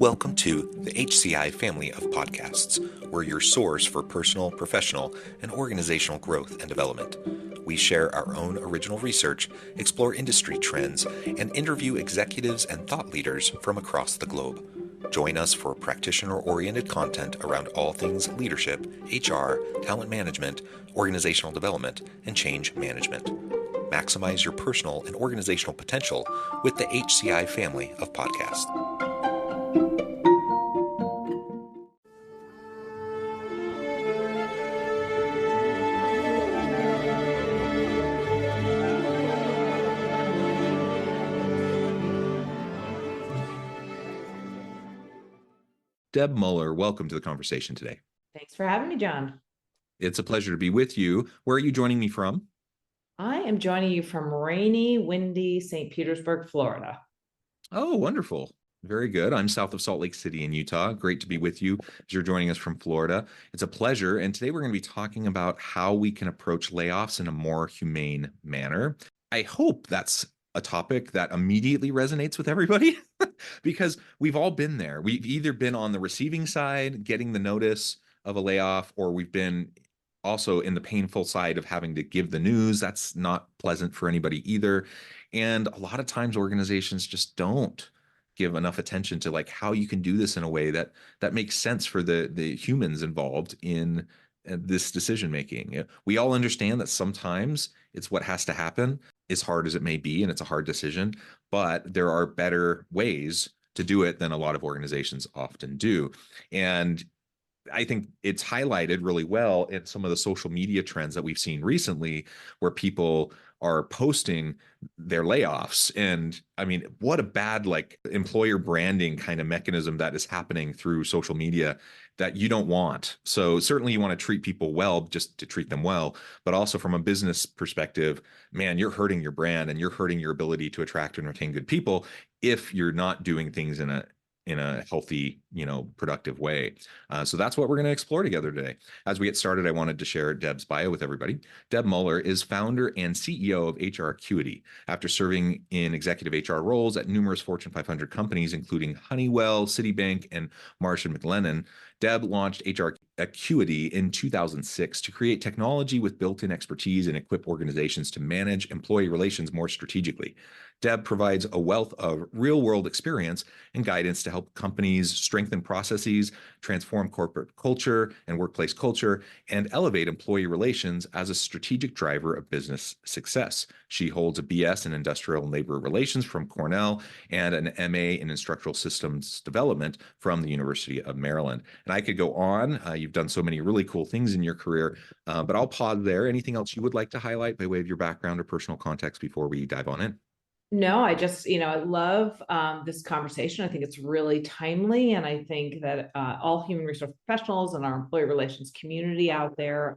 Welcome to the HCI family of podcasts. We're your source for personal, professional, and organizational growth and development. We share our own original research, explore industry trends, and interview executives and thought leaders from across the globe. Join us for practitioner-oriented content around all things leadership, HR, talent management, organizational development, and change management. Maximize your personal and organizational potential with the HCI family of podcasts. Deb Muller, welcome to the conversation today. Thanks for having me, John. It's a pleasure to be with you. Where are you joining me from? I am joining you from rainy, windy St. Petersburg, Florida. Oh, wonderful. Very good. I'm south of Salt Lake City in Utah. Great to be with you as you're joining us from Florida. It's a pleasure. And today we're going to be talking about how we can approach layoffs in a more humane manner. I hope that's a topic that immediately resonates with everybody because we've all been there. We've either been on the receiving side, getting the notice of a layoff, or we've been also in the painful side of having to give the news. That's not pleasant for anybody either. And a lot of times organizations just don't give enough attention to like how you can do this in a way that makes sense for the humans involved in this decision making. We all understand that sometimes it's what has to happen, as hard as it may be, and it's a hard decision, but there are better ways to do it than a lot of organizations often do. And I think it's highlighted really well in some of the social media trends that we've seen recently, where people are posting their layoffs. And I mean, what a bad like employer branding kind of mechanism that is happening through social media that you don't want. So certainly you want to treat people well, just to treat them well, but also from a business perspective, man, you're hurting your brand and you're hurting your ability to attract and retain good people if you're not doing things in a healthy, productive way. So that's what we're going to explore together today. As we get started, I wanted to share Deb's bio with everybody. Deb Muller is founder and CEO of HRCI. After serving in executive HR roles at numerous Fortune 500 companies, including Honeywell, Citibank, and Marsh & McLennan, Deb launched HRCI in 2006 to create technology with built-in expertise and equip organizations to manage employee relations more strategically. Deb provides a wealth of real-world experience and guidance to help companies strengthen processes, transform corporate culture and workplace culture, and elevate employee relations as a strategic driver of business success. She holds a BS in Industrial and Labor Relations from Cornell and an MA in Instructional Systems Development from the University of Maryland. And I could go on. You've done so many really cool things in your career, but I'll pause there. Anything else you would like to highlight by way of your background or personal context before we dive on in? No, I just, I love this conversation. I think it's really timely. And I think that all human resource professionals and our employee relations community out there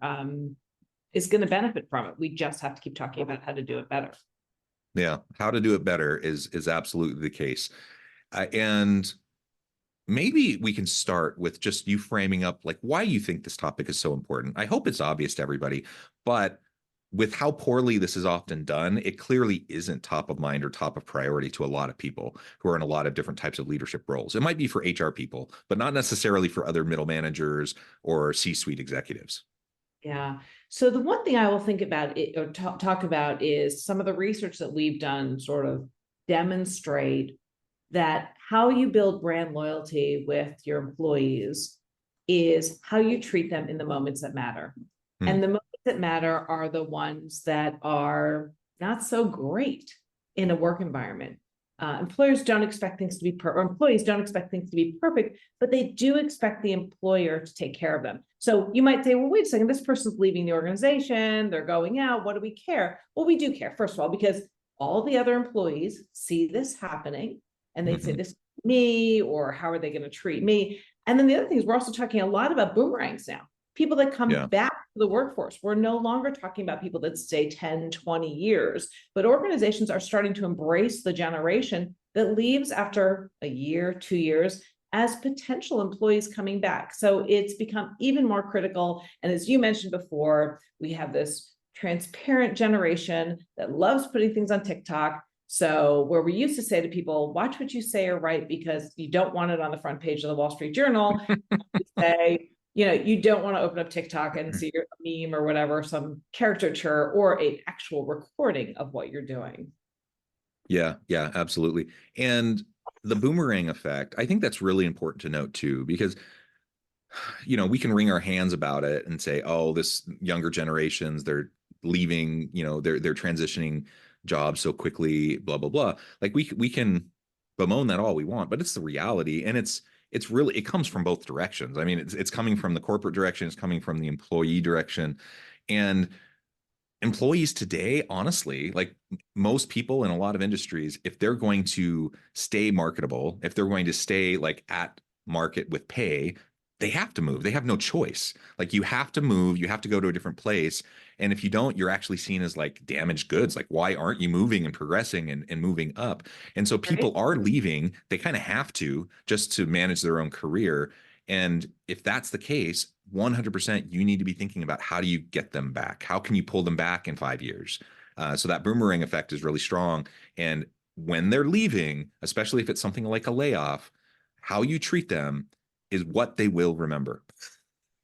is going to benefit from it. We just have to keep talking about how to do it better. Yeah, how to do it better is absolutely the case. And maybe we can start with just you framing up like why you think this topic is so important. I hope it's obvious to everybody, but with how poorly this is often done, it clearly isn't top of mind or top of priority to a lot of people who are in a lot of different types of leadership roles. It might be for HR people, but not necessarily for other middle managers or C-suite executives. Yeah. So the one thing I will think about it or talk about is some of the research that we've done sort of demonstrate that how you build brand loyalty with your employees is how you treat them in the moments that matter. And the moments that matter are the ones that are not so great in a work environment. Employers don't expect things to be or employees don't expect things to be perfect, but they do expect the employer to take care of them. So you might say, well, wait a second, this person's leaving the organization, they're going out, what do we care? Well, we do care, first of all, because all the other employees see this happening and they say, this is me, or how are they going to treat me? And then the other thing is we're also talking a lot about boomerangs now. People that come back to the workforce. We're no longer talking about people that stay 10, 20 years, but organizations are starting to embrace the generation that leaves after a year, 2 years as potential employees coming back. So it's become even more critical. And as you mentioned before, we have this transparent generation that loves putting things on TikTok, So where we used to say to people, watch what you say or write because you don't want it on the front page of the Wall Street Journal. Say, you don't want to open up TikTok and see a meme or whatever, some caricature or an actual recording of what you're doing. Yeah, absolutely. And the boomerang effect, I think that's really important to note too, because we can wring our hands about it and say, oh, this younger generations, they're leaving, they're transitioning jobs so quickly, blah, blah, blah. Like we can bemoan that all we want, but it's the reality. And it's really, it comes from both directions. I mean, it's coming from the corporate direction, it's coming from the employee direction. And employees today, honestly, like most people in a lot of industries, if they're going to stay marketable, if they're going to stay like at market with pay, they have to move. They have no choice. Like you have to move, you have to go to a different place. And if you don't, you're actually seen as like damaged goods. Like, why aren't you moving and progressing and moving up? And so people Right. are leaving. They kind of have to just to manage their own career. And if that's the case, 100%, you need to be thinking about how do you get them back? How can you pull them back in 5 years? So that boomerang effect is really strong. And when they're leaving, especially if it's something like a layoff, how you treat them is what they will remember.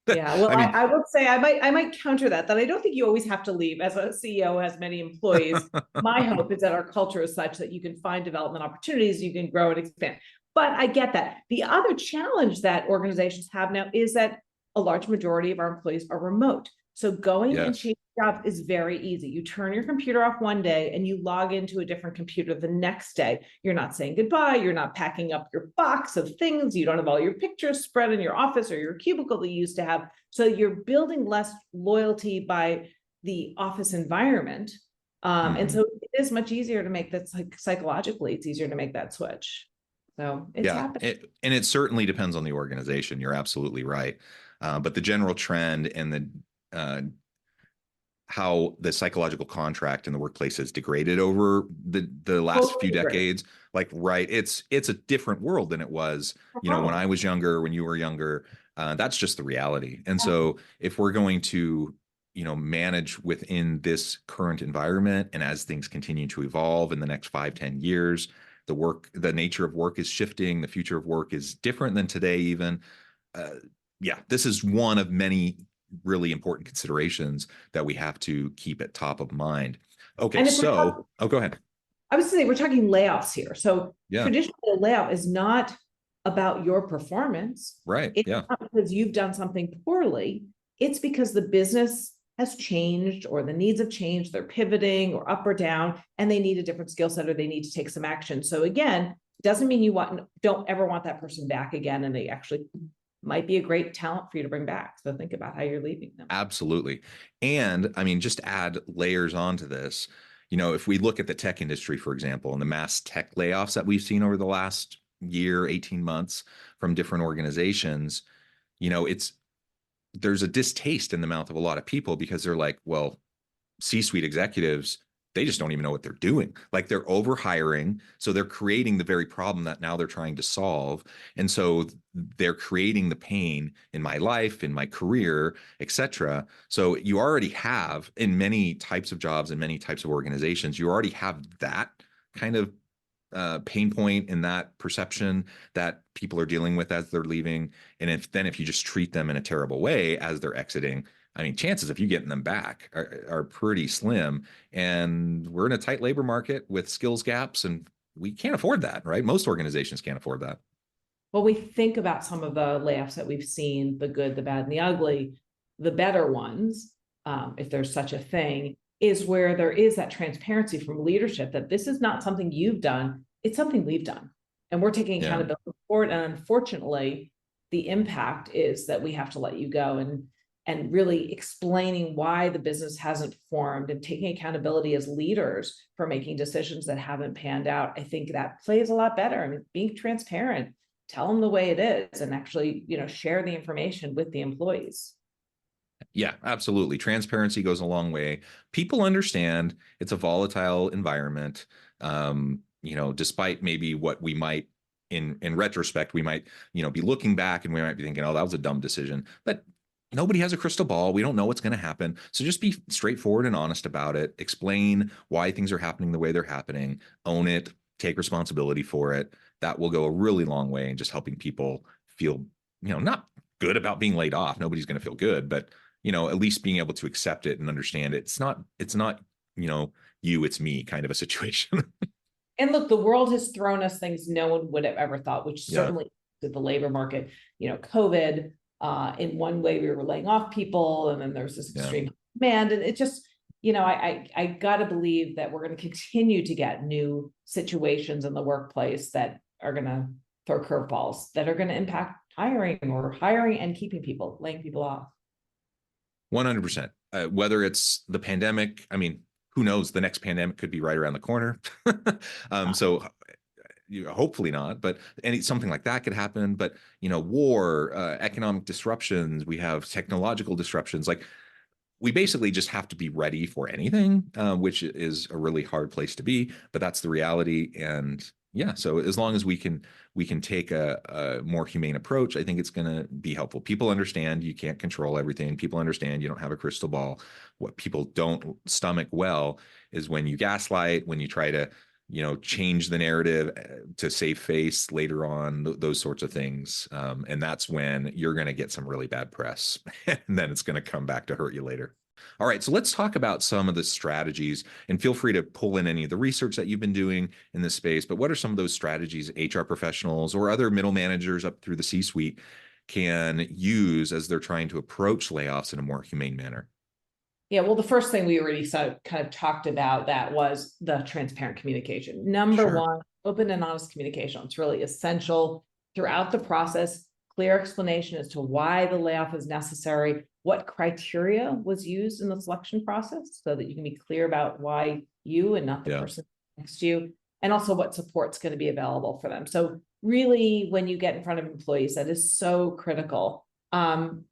Yeah, well, I mean, I would say I might counter that I don't think you always have to leave. As a CEO has many employees, my hope is that our culture is such that you can find development opportunities, you can grow and expand. But I get that. The other challenge that organizations have now is that a large majority of our employees are remote. So going and yes. changing jobs is very easy. You turn your computer off one day and you log into a different computer the next day. You're not saying goodbye. You're not packing up your box of things. You don't have all your pictures spread in your office or your cubicle that you used to have. So you're building less loyalty by the office environment. And so it is much easier to make that, like, psychologically, it's easier to make that switch. So it's happening. And it certainly depends on the organization. You're absolutely right. But the general trend and how the psychological contract in the workplace has degraded over the last few decades, like, right, it's a different world than it was, when I was younger, when you were younger. That's just the reality. And so if we're going to manage within this current environment, and as things continue to evolve in the next 5-10 years, the nature of work is shifting, the future of work is different than today even. This is one of many really important considerations that we have to keep at top of mind. Okay, so go ahead. I was saying we're talking layoffs here. So traditionally, a layoff is not about your performance. Right. It's not because you've done something poorly. It's because the business has changed or the needs have changed. They're pivoting or up or down, and they need a different skill set or they need to take some action. So again, it doesn't mean you don't ever want that person back again, and they actually might be a great talent for you to bring back. So think about how you're leaving them. Absolutely. And I mean, just add layers onto this. If we look at the tech industry, for example, and the mass tech layoffs that we've seen over the last year, 18 months from different organizations, there's a distaste in the mouth of a lot of people because they're like, well, C-suite executives, they just don't even know what they're doing. Like, they're over hiring. So they're creating the very problem that now they're trying to solve. And so they're creating the pain in my life, in my career, etc. So you already have, in many types of jobs and many types of organizations, you already have that kind of pain point and that perception that people are dealing with as they're leaving. And if you just treat them in a terrible way as they're exiting, I mean, chances of you getting them back are pretty slim. And we're in a tight labor market with skills gaps, and we can't afford that, right? Most organizations can't afford that. Well, we think about some of the layoffs that we've seen, the good, the bad, and the ugly. The better ones, if there's such a thing, is where there is that transparency from leadership that this is not something you've done, it's something we've done. And we're taking accountability for it. And unfortunately, the impact is that we have to let you go, and really explaining why the business hasn't formed and taking accountability as leaders for making decisions that haven't panned out. I think that plays a lot better. I mean, being transparent, tell them the way it is, and actually, share the information with the employees. Yeah, absolutely. Transparency goes a long way. People understand it's a volatile environment. Despite maybe what we might, in retrospect, we might, be looking back and we might be thinking, oh, that was a dumb decision. But nobody has a crystal ball. We don't know what's going to happen. So just be straightforward and honest about it. Explain why things are happening the way they're happening. Own it. Take responsibility for it. That will go a really long way in just helping people feel, not good about being laid off. Nobody's going to feel good, but at least being able to accept it and understand it. It's not, it's me kind of a situation. And look, the world has thrown us things no one would have ever thought, which Yeah. certainly did the labor market, COVID, in one way we were laying off people, and then there's this extreme demand. And it just, I gotta believe that we're going to continue to get new situations in the workplace that are going to throw curveballs that are going to impact hiring and keeping people, laying people off. 100%. Whether it's the pandemic, I mean, who knows? The next pandemic could be right around the corner. So hopefully not, but something like that could happen. But, war, economic disruptions, we have technological disruptions. Like, we basically just have to be ready for anything, which is a really hard place to be, but that's the reality. And yeah, so as long as we can take a more humane approach, I think it's going to be helpful. People understand you can't control everything. People understand you don't have a crystal ball. What people don't stomach well is when you gaslight, when you try to, change the narrative to save face later on, those sorts of things. And that's when you're going to get some really bad press, and then it's going to come back to hurt you later. All right, so let's talk about some of the strategies, and feel free to pull in any of the research that you've been doing in this space. But what are some of those strategies HR professionals or other middle managers up through the C-suite can use as they're trying to approach layoffs in a more humane manner? Yeah, well, the first thing we already kind of talked about that was the transparent communication. Number one, open and honest communication. It's really essential throughout the process. Clear explanation as to why the layoff is necessary, what criteria was used in the selection process, so that you can be clear about why you and not the person next to you, and also what support's going to be available for them. So really, when you get in front of employees, that is so critical.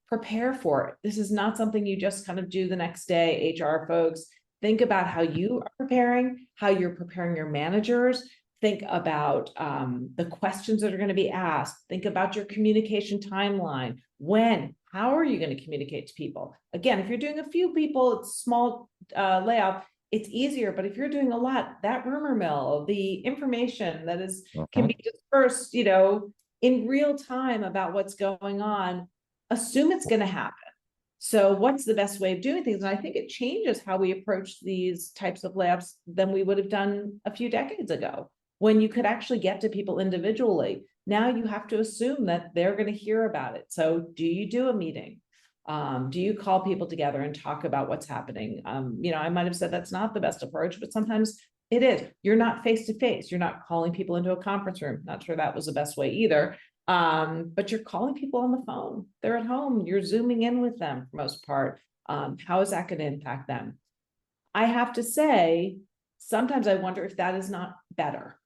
Prepare for it. This is not something you just kind of do the next day. HR folks, think about how you are preparing, how you're preparing your managers. Think about the questions that are going to be asked. Think about your communication timeline. When, how are you going to communicate to people? Again, if you're doing a few people, it's small layoff, it's easier. But if you're doing a lot, that rumor mill, the information that is can be dispersed, in real time about what's going on, assume it's going to happen. So what's the best way of doing things? And I think it changes how we approach these types of layoffs than we would have done a few decades ago, when you could actually get to people individually. Now you have to assume that they're going to hear about it. So do you do a meeting? Do you call people together and talk about what's happening? I might have said that's not the best approach, but sometimes it is. You're not face to face. You're not calling people into a conference room. Not sure that was the best way either. But you're calling people on the phone. They're at home. You're zooming in with them for most part. How is that going to impact them? I have to say, sometimes I wonder if that is not better.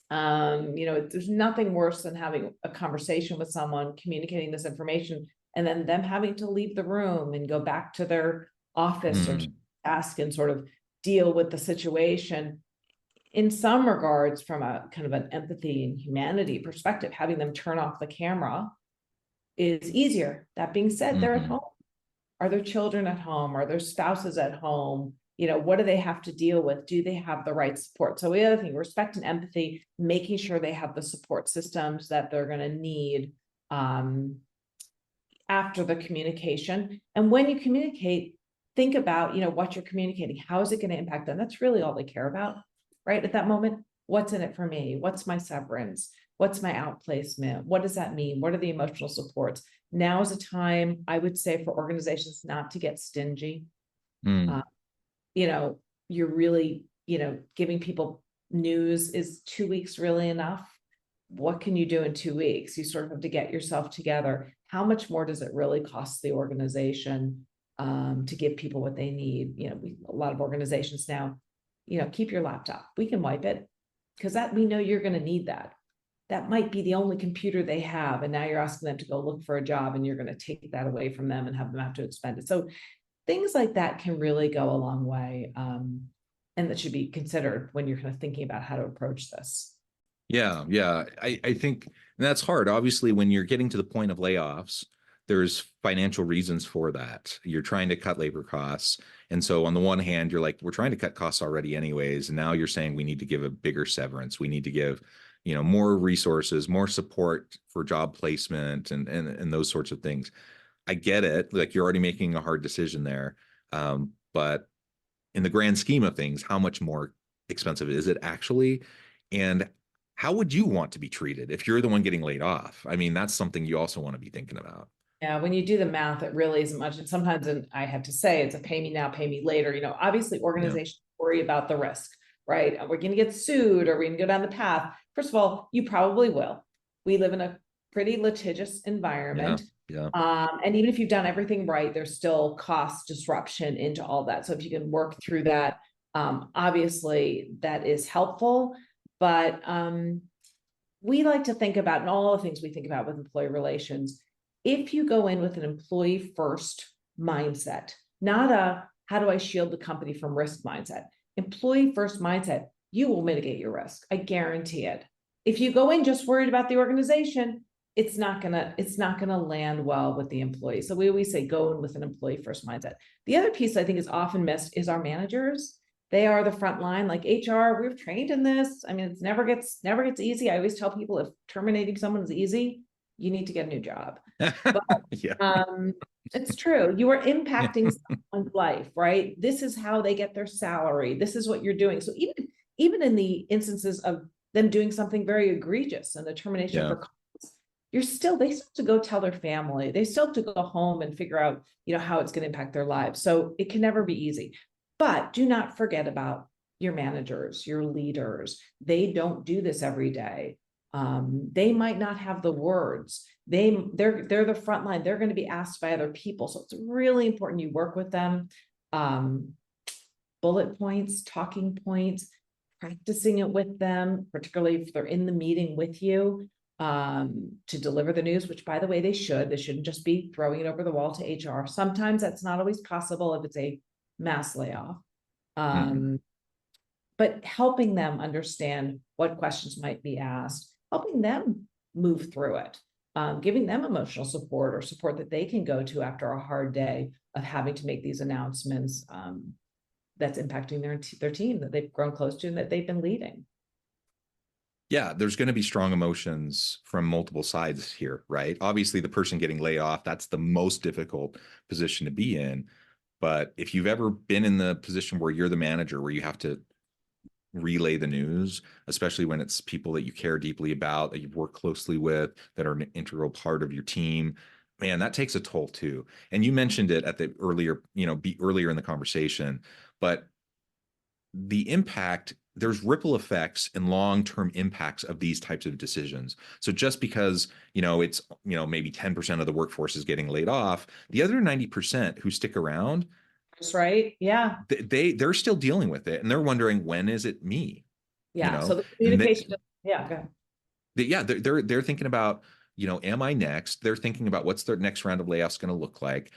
There's nothing worse than having a conversation with someone, communicating this information, and then them having to leave the room and go back to their office or ask and sort of deal with the situation. In some regards, from a kind of an empathy and humanity perspective, having them turn off the camera is easier. That being said, they're at home. Are their children at home? Are their spouses at home? What do they have to deal with? Do they have the right support? So the other thing, respect and empathy, making sure they have the support systems that they're going to need after the communication. And when you communicate, think about, what you're communicating. How is it going to impact them? That's really all they care about, right? At that moment, what's in it for me? What's my severance? What's my outplacement? What does that mean? What are the emotional supports? Now is a time, I would say, for organizations not to get stingy. You're really, giving people news. Is 2 weeks really enough? What can you do in 2 weeks? You sort of have to get yourself together. How much more does it really cost the organization to give people what they need? A lot of organizations now, keep your laptop. We can wipe it, because that we know you're going to need that. That might be the only computer they have. And now you're asking them to go look for a job, and you're going to take that away from them and have them have to expend it. So things like that can really go a long way. And that should be considered when you're kind of thinking about how to approach this. Yeah. I think that's hard. Obviously, when you're getting to the point of layoffs, there's financial reasons for that. You're trying to cut labor costs. And so on the one hand, you're like, we're trying to cut costs already anyways. And now you're saying we need to give a bigger severance. We need to give, more resources, more support for job placement and those sorts of things. I get it. Like, you're already making a hard decision there. But in the grand scheme of things, how much more expensive is it actually? And how would you want to be treated if you're the one getting laid off? I mean, that's something you also want to be thinking about. Yeah, when you do the math, it really isn't much. And sometimes, and I have to say, it's a pay me now, pay me later. Obviously organizations worry about the risk, right? We're going to get sued, or we're going to go down the path. First of all, you probably will. We live in a pretty litigious environment. Yeah. And even if you've done everything right, there's still cost disruption into all that. So if you can work through that, obviously that is helpful. But we like to think about, and all the things we think about with employee relations, if you go in with an employee first mindset, not a how do I shield the company from risk mindset, employee first mindset, you will mitigate your risk. I guarantee it. If you go in just worried about the organization, it's not gonna land well with the employee. So we always say go in with an employee first mindset. The other piece I think is often missed is our managers. They are the front line. Like HR, we've trained in this. I mean, it never gets easy. I always tell people, if terminating someone is easy, you need to get a new job. But it's true. You are impacting someone's life, right? This is how they get their salary. This is what you're doing. So even in the instances of them doing something very egregious and the termination for cause, they still have to go tell their family. They still have to go home and figure out, how it's going to impact their lives. So it can never be easy. But do not forget about your managers, your leaders. They don't do this every day. They might not have the words. They're the front line. They're going to be asked by other people. So it's really important you work with them. Bullet points, talking points, practicing it with them, particularly if they're in the meeting with you, to deliver the news, which by the way, they shouldn't just be throwing it over the wall to HR. Sometimes that's not always possible if it's a mass layoff. But helping them understand what questions might be asked, helping them move through it, giving them emotional support or support that they can go to after a hard day of having to make these announcements that's impacting their team that they've grown close to and that they've been leading. Yeah, there's going to be strong emotions from multiple sides here, right? Obviously, the person getting laid off, that's the most difficult position to be in. But if you've ever been in the position where you're the manager, where you have to relay the news, especially when it's people that you care deeply about, that you've worked closely with, that are an integral part of your team, man, that takes a toll too. And you mentioned it at the earlier in the conversation, but the impact, there's ripple effects and long-term impacts of these types of decisions. So just because, it's, maybe 10% of the workforce is getting laid off, the other 90% who stick around, that's right. Yeah. They're still dealing with it. And they're wondering, when is it me? Yeah. So the communication, go ahead. They're thinking about, am I next? They're thinking about what's their next round of layoffs going to look like.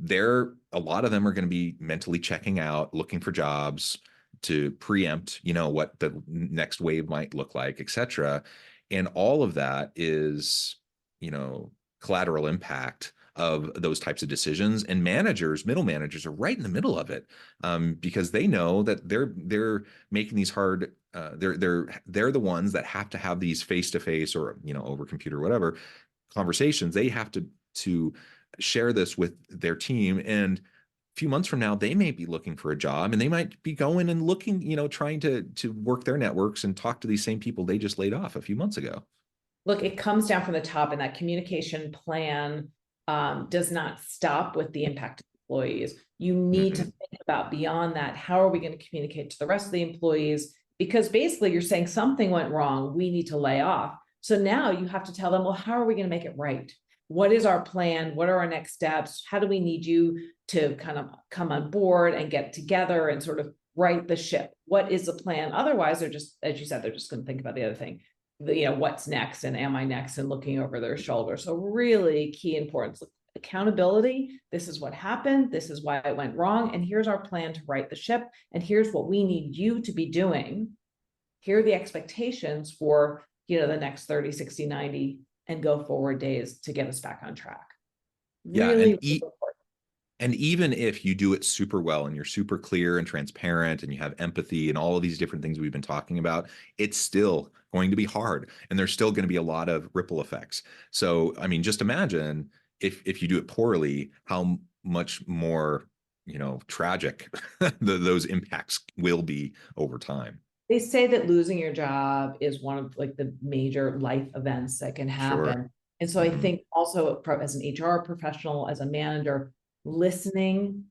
A lot of them are going to be mentally checking out, looking for jobs to preempt, what the next wave might look like, et cetera. And all of that is, collateral impact of those types of decisions. And middle managers are right in the middle of it, because they know that they're making these hard, they're the ones that have to have these face-to-face or, over computer, whatever conversations. They have to share this with their team. And few months from now, they may be looking for a job, and they might be going and looking, trying to work their networks and talk to these same people they just laid off a few months ago. Look, it comes down from the top, and that communication plan does not stop with the impact of employees. You need to think about beyond that. How are we going to communicate to the rest of the employees? Because basically you're saying something went wrong, we need to lay off. So now you have to tell them, well, how are we going to make it right? What is our plan? What are our next steps? How do we need you to kind of come on board and get together and sort of right the ship? What is the plan? Otherwise, they're just, as you said, they're just going to think about the other thing. What's next, and am I next, and looking over their shoulder. So really key importance. Accountability. This is what happened. This is why it went wrong. And here's our plan to right the ship. And here's what we need you to be doing. Here are the expectations for, the next 30, 60, 90 and go forward days to get us back on track. Yeah. Really, really important. And even if you do it super well and you're super clear and transparent and you have empathy and all of these different things we've been talking about, it's still going to be hard. And there's still going to be a lot of ripple effects. So, I mean, just imagine if you do it poorly, how much more, tragic those impacts will be over time. They say that losing your job is one of like the major life events that can Sure. happen. And so I think also as an HR professional, as a manager, listening,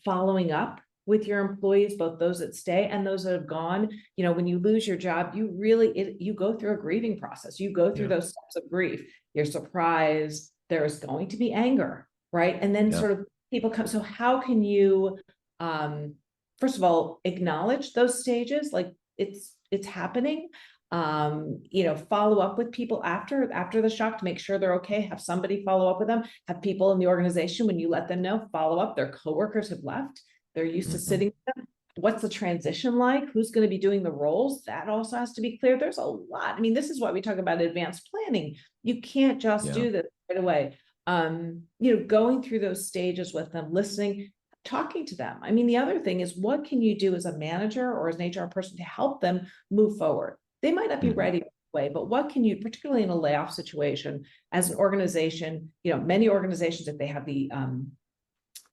following up with your employees, both those that stay and those that have gone. When you lose your job, you go through a grieving process. You go through Yeah. those steps of grief. You're surprised. There's going to be anger, right? And then Yeah. sort of people come. So how can you, first of all, acknowledge those stages? Like it's happening. Follow up with people after the shock to make sure they're okay. Have somebody follow up with them. Have people in the organization, when you let them know, follow up. Their coworkers have left. They're used to sitting with them. What's the transition like? Who's going to be doing the roles? That also has to be clear. There's a lot. I mean, this is why we talk about advanced planning. You can't just do this right away. Going through those stages with them, listening, talking to them. I mean, the other thing is, what can you do as a manager or as an HR person to help them move forward? They might not be ready right away, but what can you, particularly in a layoff situation, as an organization, many organizations, if they have the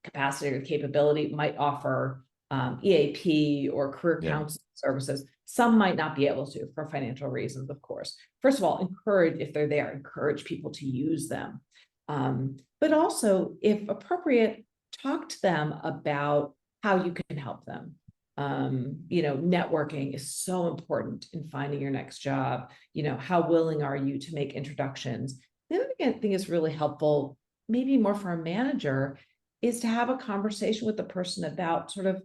capacity or capability, might offer EAP or career counseling services. Some might not be able to for financial reasons, of course. First of all, if they're there, encourage people to use them. But also, if appropriate, talk to them about how you can help them. Networking is so important in finding your next job. How willing are you to make introductions? The other thing I think is really helpful, maybe more for a manager, is to have a conversation with the person about sort of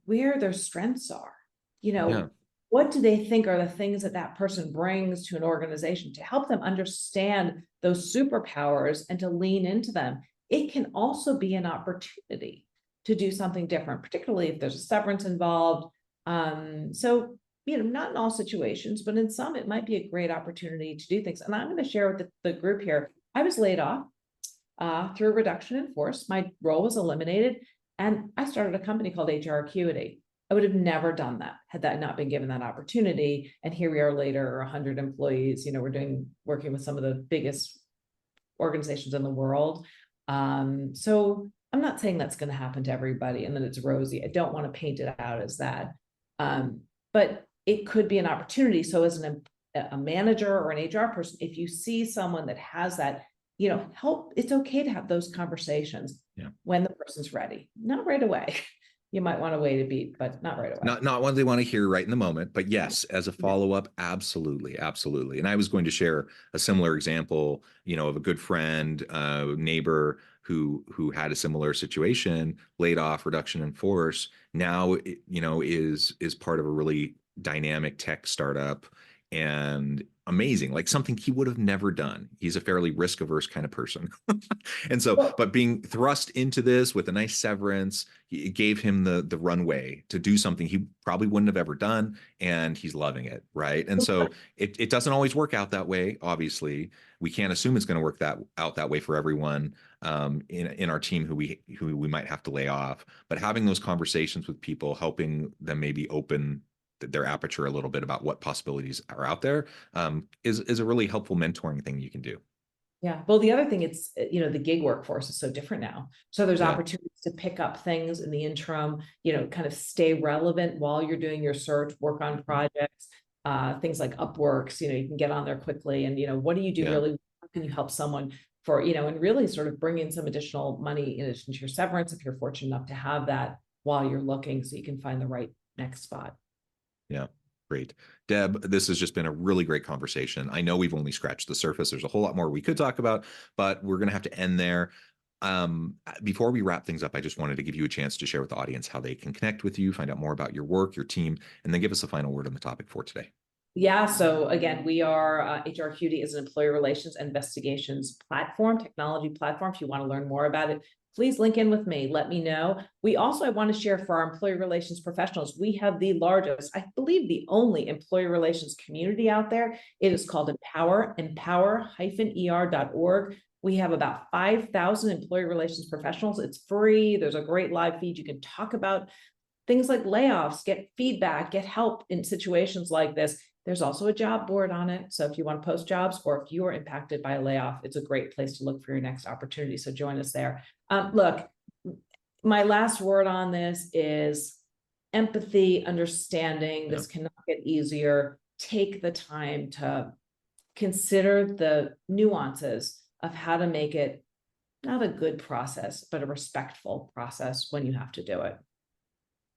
where their strengths are. What do they think are the things that person brings to an organization, to help them understand those superpowers and to lean into them. It can also be an opportunity to do something different, particularly if there's a severance involved. Not in all situations, but in some, it might be a great opportunity to do things. And I'm going to share with the group here. I was laid off through a reduction in force. My role was eliminated, and I started a company called HRCI. I would have never done that had that not been given that opportunity. And here we are later, 100 employees. We're working with some of the biggest organizations in the world. So I'm not saying that's going to happen to everybody and that it's rosy. I don't want to paint it out as that. But it could be an opportunity. So as a manager or an HR person, if you see someone that has that, help, it's okay to have those conversations when the person's ready, not right away. You might want to wait a beat, but not right away. Not what they want to hear right in the moment, but yes, as a follow-up, absolutely, absolutely. And I was going to share a similar example, of a good friend, neighbor who had a similar situation, laid off, reduction in force. Now, is part of a really dynamic tech startup and amazing, like something he would have never done. He's a fairly risk-averse kind of person. And so, but being thrust into this with a nice severance, it gave him the runway to do something he probably wouldn't have ever done, and he's loving it, right? And so it doesn't always work out that way. Obviously, we can't assume it's going to work out that way for everyone in our team who we might have to lay off. But having those conversations with people, helping them maybe open their aperture a little bit about what possibilities are out there is a really helpful mentoring thing you can do. Yeah. Well, the other thing, it's, the gig workforce is so different now. So there's opportunities to pick up things in the interim, kind of stay relevant while you're doing your search, work on projects, things like Upworks, you can get on there quickly. And, what do you do really? How can you help someone for, and really sort of bring in some additional money in addition to your severance, if you're fortunate enough to have that while you're looking, so you can find the right next spot. Yeah. Great. Deb, this has just been a really great conversation. I know we've only scratched the surface. There's a whole lot more we could talk about, but we're going to have to end there. Before we wrap things up, I just wanted to give you a chance to share with the audience how they can connect with you, find out more about your work, your team, and then give us a final word on the topic for today. Yeah. So again, we are HRCI is an employee relations and investigations platform, technology platform. If you want to learn more about it, please link in with me. Let me know. I want to share for our employee relations professionals. We have the largest, I believe the only employee relations community out there. It is called Empower, empower-er.org. We have about 5,000 employee relations professionals. It's free. There's a great live feed. You can talk about things like layoffs, get feedback, get help in situations like this. There's also a job board on it. So if you want to post jobs or if you are impacted by a layoff, it's a great place to look for your next opportunity. So join us there. Look, my last word on this is empathy, understanding. This cannot get easier. Take the time to consider the nuances of how to make it not a good process, but a respectful process when you have to do it.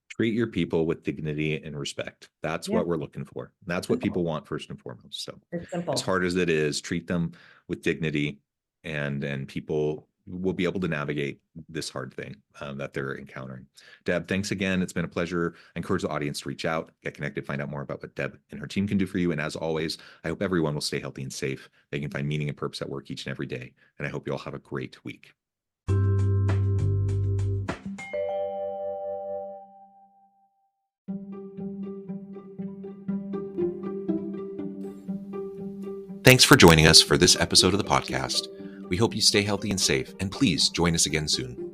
Treat your people with dignity and respect. That's what we're looking for. That's what people want first and foremost. So it's simple. As hard as it is, treat them with dignity, and people will be able to navigate this hard thing that they're encountering. Deb, thanks again. It's been a pleasure. I encourage the audience to reach out, get connected, find out more about what Deb and her team can do for you. And as always, I hope everyone will stay healthy and safe. They can find meaning and purpose at work each and every day. And I hope you all have a great week. Thanks for joining us for this episode of the podcast. We hope you stay healthy and safe, and please join us again soon.